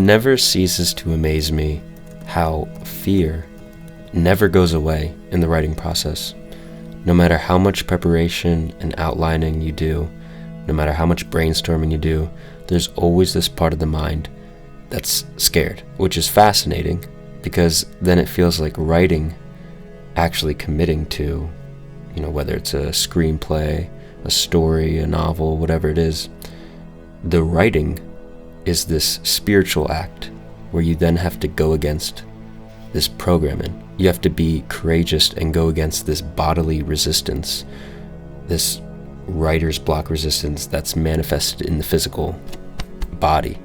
never ceases to amaze me how fear never goes away in the writing process. No matter how much preparation and outlining you do, no matter how much brainstorming you do, there's always this part of the mind that's scared, which is fascinating because then it feels like writing, actually committing to, whether it's a screenplay, a story, a novel, whatever it is, the writing is this spiritual act where you then have to go against this programming. You have to be courageous and go against this bodily resistance, this writer's block resistance that's manifested in the physical body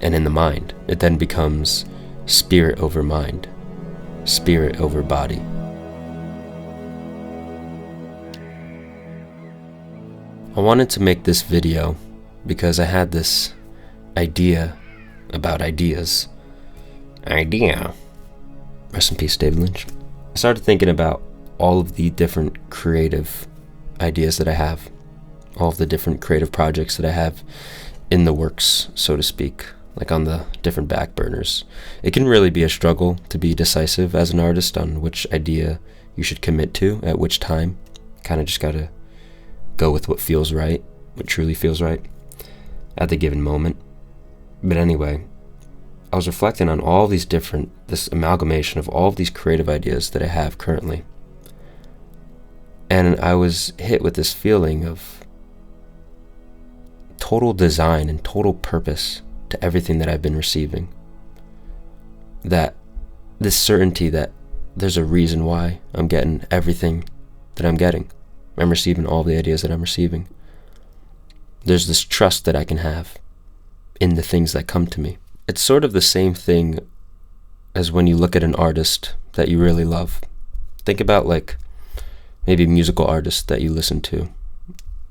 and in the mind. It then becomes spirit over mind, spirit over body. I wanted to make this video because I had this idea about ideas. Rest in peace, David Lynch. I started thinking about all of the different creative ideas that I have, all of the different creative projects that I have in the works, so to speak, like on the different back burners. It can really be a struggle to be decisive as an artist on which idea you should commit to at which time. Kind of just gotta go with what feels right, what truly feels right at the given moment. But anyway, I was reflecting on all these this amalgamation of all of these creative ideas that I have currently. And I was hit with this feeling of total design and total purpose to everything that I've been receiving. That this certainty that there's a reason why I'm getting everything that I'm getting. I'm receiving all the ideas that I'm receiving. There's this trust that I can have in the things that come to me. It's sort of the same thing as when you look at an artist that you really love. Think about like maybe a musical artist that you listen to,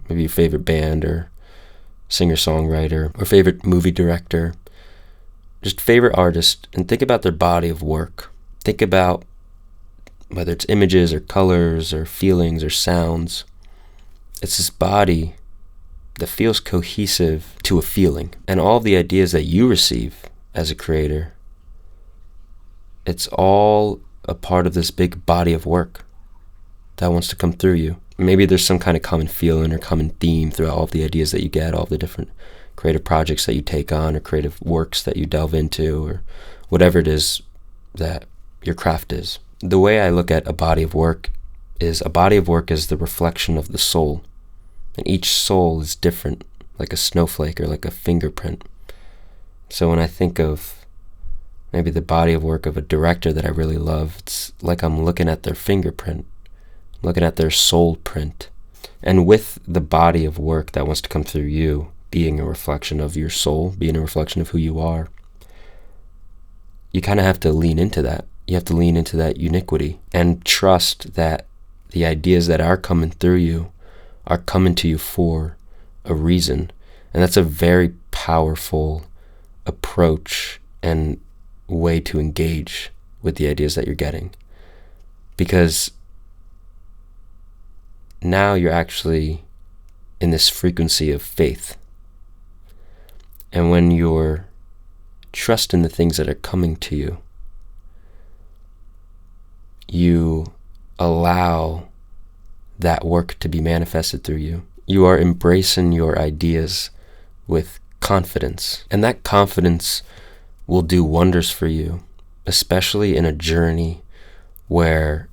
maybe your favorite band or singer-songwriter or favorite movie director, just favorite artist, and think about their body of work. Think about whether it's images or colors or feelings or sounds. It's this body that feels cohesive to a feeling. And all the ideas that you receive as a creator, it's all a part of this big body of work that wants to come through you. Maybe there's some kind of common feeling or common theme throughout all of the ideas that you get, all the different creative projects that you take on or creative works that you delve into or whatever it is that your craft is. The way I look at a body of work is the reflection of the soul. And each soul is different, like a snowflake or like a fingerprint. So when I think of maybe the body of work of a director that I really love, it's like I'm looking at their fingerprint, looking at their soul print. And with the body of work that wants to come through you, being a reflection of your soul, being a reflection of who you are, you kind of have to lean into that. You have to lean into that uniquity and trust that the ideas that are coming through you are coming to you for a reason. And that's a very powerful approach and way to engage with the ideas that you're getting. Because now you're actually in this frequency of faith. And when you're trusting the things that are coming to you, you allow that work to be manifested through you. You are embracing your ideas with confidence. And that confidence will do wonders for you, especially in a journey where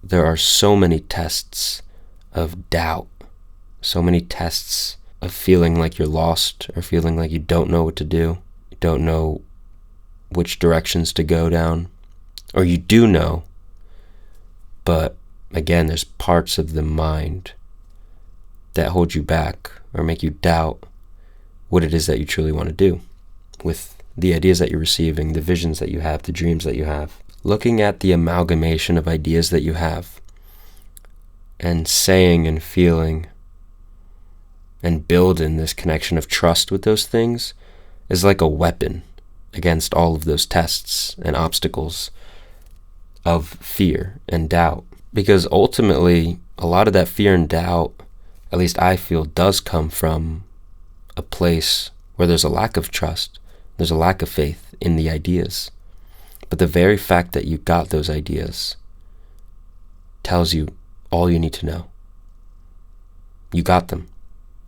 there are so many tests of doubt, so many tests of feeling like you're lost or feeling like you don't know what to do, you don't know which directions to go down, or you do know, but again, there's parts of the mind that hold you back or make you doubt what it is that you truly want to do with the ideas that you're receiving, the visions that you have, the dreams that you have. Looking at the amalgamation of ideas that you have and saying and feeling and building this connection of trust with those things is like a weapon against all of those tests and obstacles of fear and doubt. Because ultimately, a lot of that fear and doubt, at least I feel, does come from a place where there's a lack of trust, there's a lack of faith in the ideas. But the very fact that you got those ideas tells you all you need to know. You got them.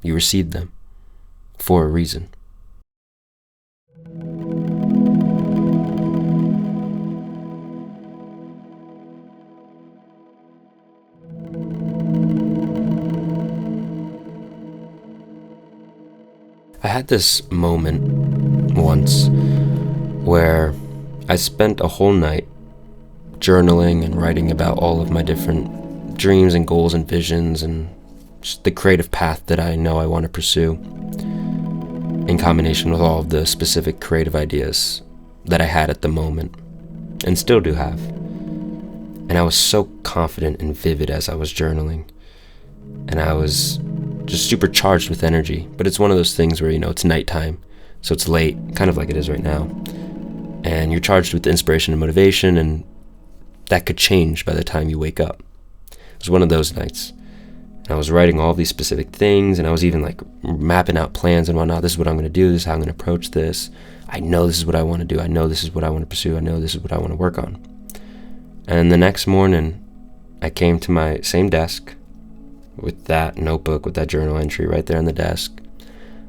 You received them for a reason. I had this moment once where I spent a whole night journaling and writing about all of my different dreams and goals and visions and just the creative path that I know I want to pursue, in combination with all of the specific creative ideas that I had at the moment and still do have. And I was so confident and vivid as I was journaling, and I was just super charged with energy. But it's one of those things where, it's nighttime, so it's late, kind of like it is right now, and you're charged with inspiration and motivation, and that could change by the time you wake up. It was one of those nights. And I was writing all these specific things, and I was even mapping out plans and whatnot. This is what I'm going to do. This is how I'm going to approach this. I know this is what I want to do. I know this is what I want to pursue. I know this is what I want to work on. And the next morning, I came to my same desk with that notebook, with that journal entry right there on the desk.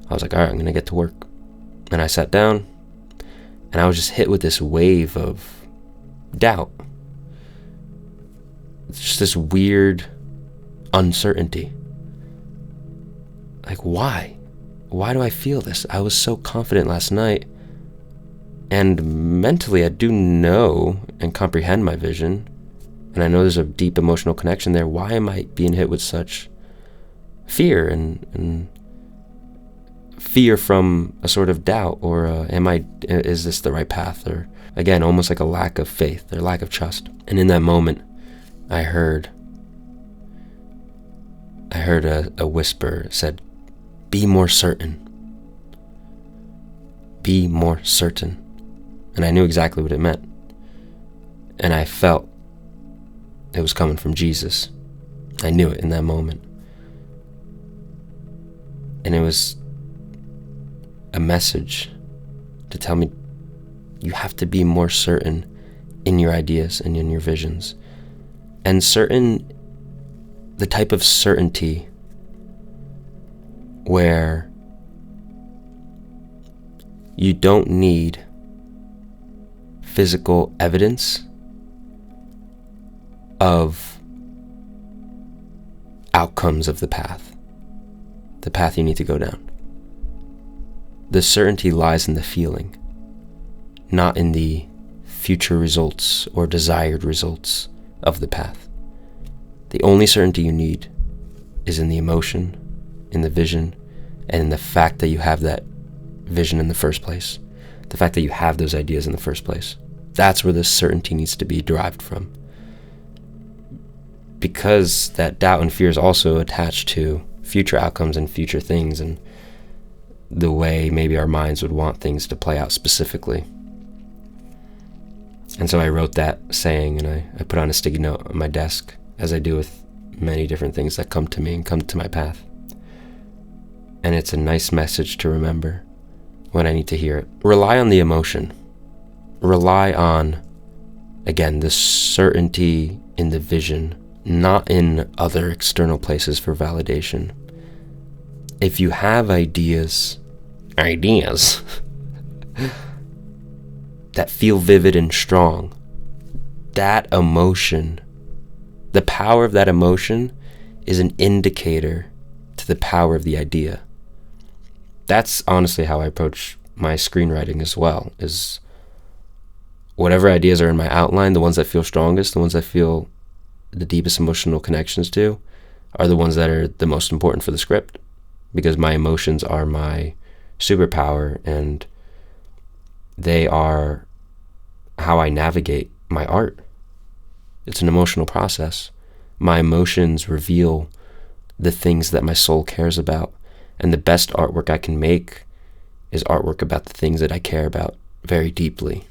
I was like, all right, I'm going to get to work. And I sat down, and I was just hit with this wave of doubt. It's just this weird uncertainty. Why? Why do I feel this? I was so confident last night, and mentally I do know and comprehend my vision, and I know there's a deep emotional connection there. Why am I being hit with such fear and fear from a sort of doubt, or is this the right path? Or again, almost like a lack of faith or lack of trust. And in that moment, I heard a whisper said, "Be more certain. Be more certain." And I knew exactly what it meant. And I felt it was coming from Jesus. I knew it in that moment. And it was a message to tell me, you have to be more certain in your ideas and in your visions. And certain, the type of certainty where you don't need physical evidence of outcomes of the path you need to go down. The certainty lies in the feeling, not in the future results or desired results of the path. The only certainty you need is in the emotion, in the vision, and in the fact that you have that vision in the first place. The fact that you have those ideas in the first place. That's where the certainty needs to be derived from. Because that doubt and fear is also attached to future outcomes and future things, and the way maybe our minds would want things to play out specifically. And so I wrote that saying, and I put on a sticky note on my desk, as I do with many different things that come to me and come to my path. And it's a nice message to remember when I need to hear it. Rely on the emotion. Rely on, again, the certainty in the vision, not in other external places for validation. If you have ideas that feel vivid and strong, that emotion, the power of that emotion is an indicator to the power of the idea. That's honestly how I approach my screenwriting as well, is whatever ideas are in my outline, the ones that feel strongest, the ones that feel the deepest emotional connections to, are the ones that are the most important for the script, because my emotions are my superpower, and they are how I navigate my art. It's an emotional process. My emotions reveal the things that my soul cares about, and the best artwork I can make is artwork about the things that I care about very deeply.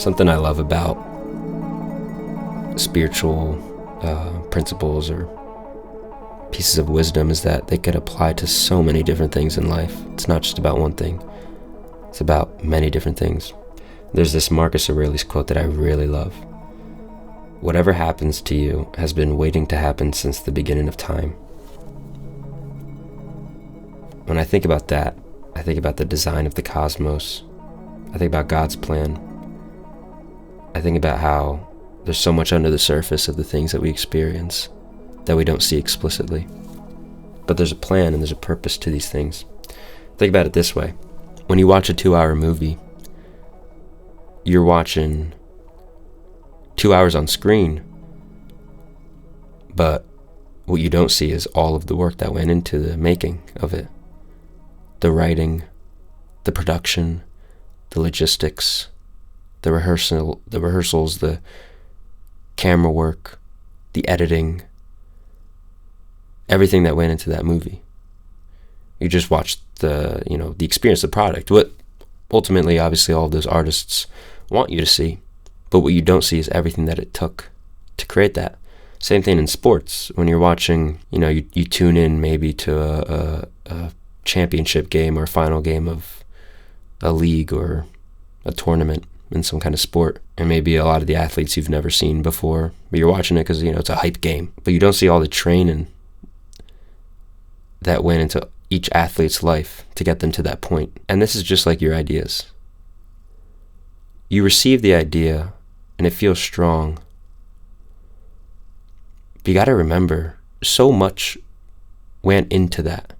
Something I love about spiritual principles or pieces of wisdom is that they could apply to so many different things in life. It's not just about one thing. It's about many different things. There's this Marcus Aurelius quote that I really love. Whatever happens to you has been waiting to happen since the beginning of time. When I think about that, I think about the design of the cosmos. I think about God's plan. I think about how there's so much under the surface of the things that we experience that we don't see explicitly. But there's a plan and there's a purpose to these things. Think about it this way. When you watch a 2-hour movie, you're watching 2 hours on screen, but what you don't see is all of the work that went into the making of it. The writing, the production, the logistics, the rehearsals, the camera work, the editing, everything that went into that movie. You just watch the experience, the product. What ultimately, obviously, all of those artists want you to see, but what you don't see is everything that it took to create that. Same thing in sports. When you're watching, you tune in maybe to a championship game or a final game of a league or a tournament in some kind of sport, and maybe a lot of the athletes you've never seen before, but you're watching it because it's a hype game, but you don't see all the training that went into each athlete's life to get them to that point. And this is just like your ideas. You receive the idea and it feels strong, but you got to remember, so much went into that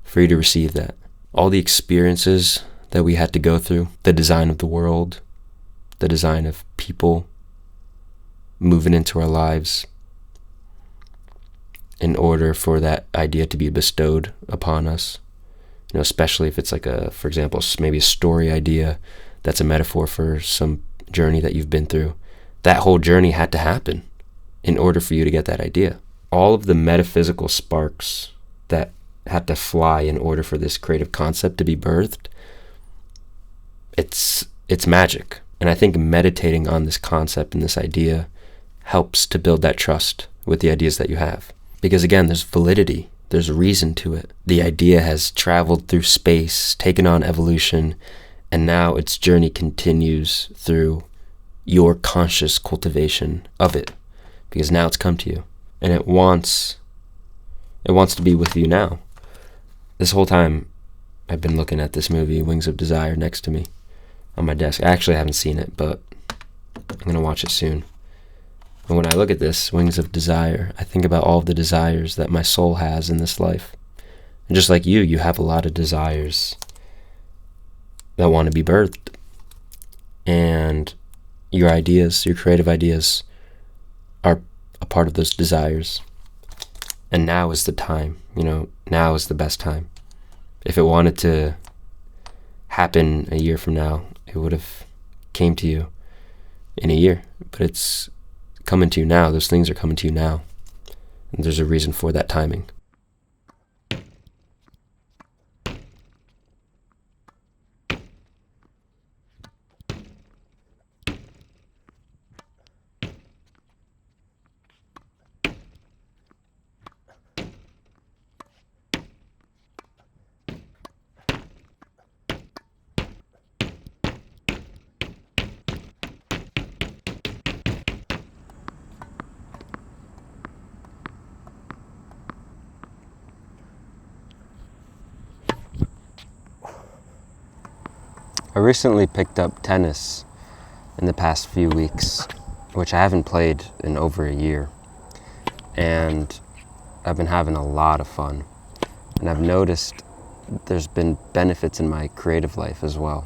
for you to receive that. All the experiences that we had to go through, the design of the world, the design of people moving into our lives in order for that idea to be bestowed upon us. Especially if it's for example, maybe a story idea that's a metaphor for some journey that you've been through. That whole journey had to happen in order for you to get that idea. All of the metaphysical sparks that had to fly in order for this creative concept to be birthed, it's magic. And I think meditating on this concept and this idea helps to build that trust with the ideas that you have. Because again, there's validity, there's reason to it. The idea has traveled through space, taken on evolution, and now its journey continues through your conscious cultivation of it. Because now it's come to you, and it wants to be with you now. This whole time, I've been looking at this movie, Wings of Desire, next to me on my desk. I actually haven't seen it, but I'm going to watch it soon. And when I look at this, Wings of Desire, I think about all of the desires that my soul has in this life. And just like you have a lot of desires that want to be birthed. And your ideas, your creative ideas, are a part of those desires. And now is the time, now is the best time. If it wanted to happen a year from now, it would have came to you in a year. But it's coming to you now. Those things are coming to you now. And there's a reason for that timing. I recently picked up tennis in the past few weeks, which I haven't played in over a year. And I've been having a lot of fun. And I've noticed there's been benefits in my creative life as well.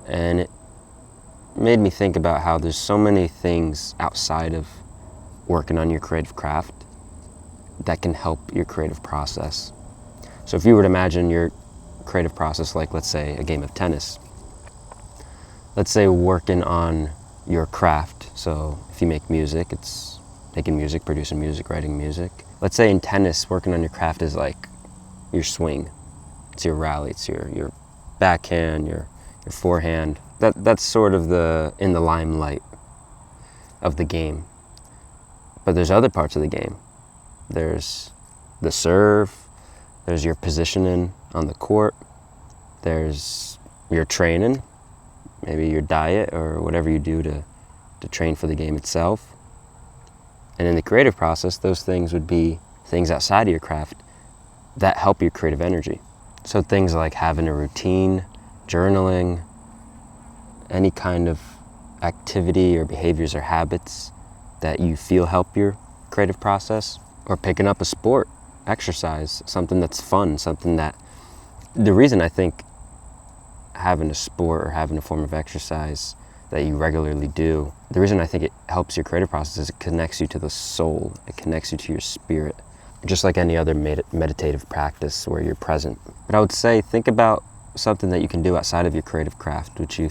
And it made me think about how there's so many things outside of working on your creative craft that can help your creative process. So if you were to imagine your creative process like, let's say, a game of tennis. Let's say working on your craft. So if you make music, it's making music, producing music, writing music. Let's say in tennis, working on your craft is like your swing. It's your rally, it's your backhand, your forehand. That's sort of in the limelight of the game. But there's other parts of the game. There's the serve, there's your positioning on the court, there's your training, maybe your diet or whatever you do to train for the game itself. And in the creative process, those things would be things outside of your craft that help your creative energy. So things like having a routine, journaling, any kind of activity or behaviors or habits that you feel help your creative process, or picking up a sport, exercise, something that's fun, something that, the reason I think having a sport or having a form of exercise that you regularly do, the reason I think it helps your creative process is it connects you to the soul, it connects you to your spirit, just like any other meditative practice where you're present. But I would say, think about something that you can do outside of your creative craft, which you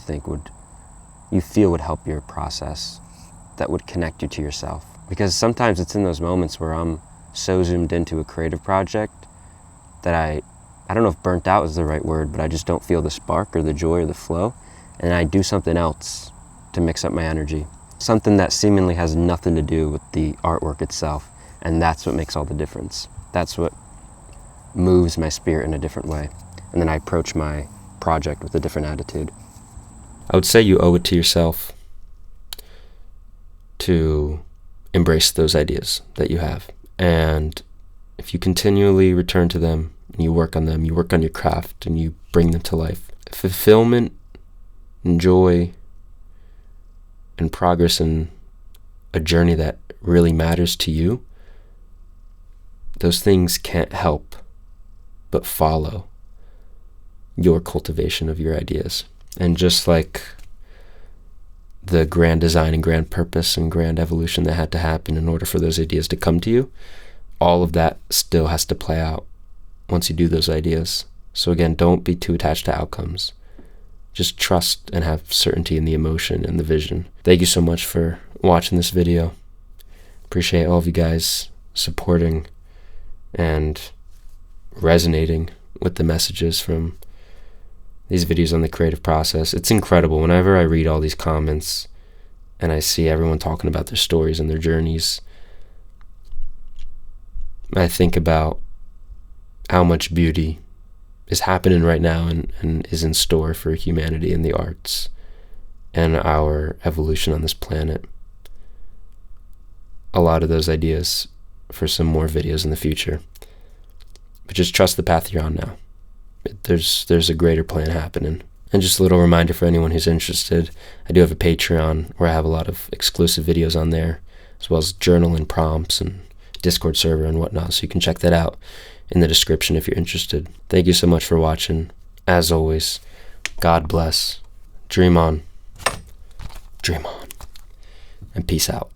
feel would help your process, that would connect you to yourself. Because sometimes it's in those moments where I'm so zoomed into a creative project that I don't know if burnt out is the right word, but I just don't feel the spark or the joy or the flow. And I do something else to mix up my energy. Something that seemingly has nothing to do with the artwork itself. And that's what makes all the difference. That's what moves my spirit in a different way. And then I approach my project with a different attitude. I would say you owe it to yourself to embrace those ideas that you have. And if you continually return to them, and you work on them, you work on your craft, and you bring them to life, fulfillment and joy and progress in a journey that really matters to you, those things can't help but follow your cultivation of your ideas. And just like the grand design and grand purpose and grand evolution that had to happen in order for those ideas to come to you, all of that still has to play out once you do those ideas. So again, don't be too attached to outcomes. Just trust and have certainty in the emotion and the vision. Thank you so much for watching this video. Appreciate all of you guys supporting and resonating with the messages from these videos on the creative process. It's incredible. Whenever I read all these comments and I see everyone talking about their stories and their journeys, I think about how much beauty is happening right now and is in store for humanity and the arts and our evolution on this planet. A lot of those ideas for some more videos in the future. But just trust the path you're on now. There's a greater plan happening. And just a little reminder for anyone who's interested, I do have a Patreon where I have a lot of exclusive videos on there, as well as journal and prompts and Discord server and whatnot, so you can check that out in the description if you're interested. Thank you so much for watching. As always, God bless. Dream on, and peace out.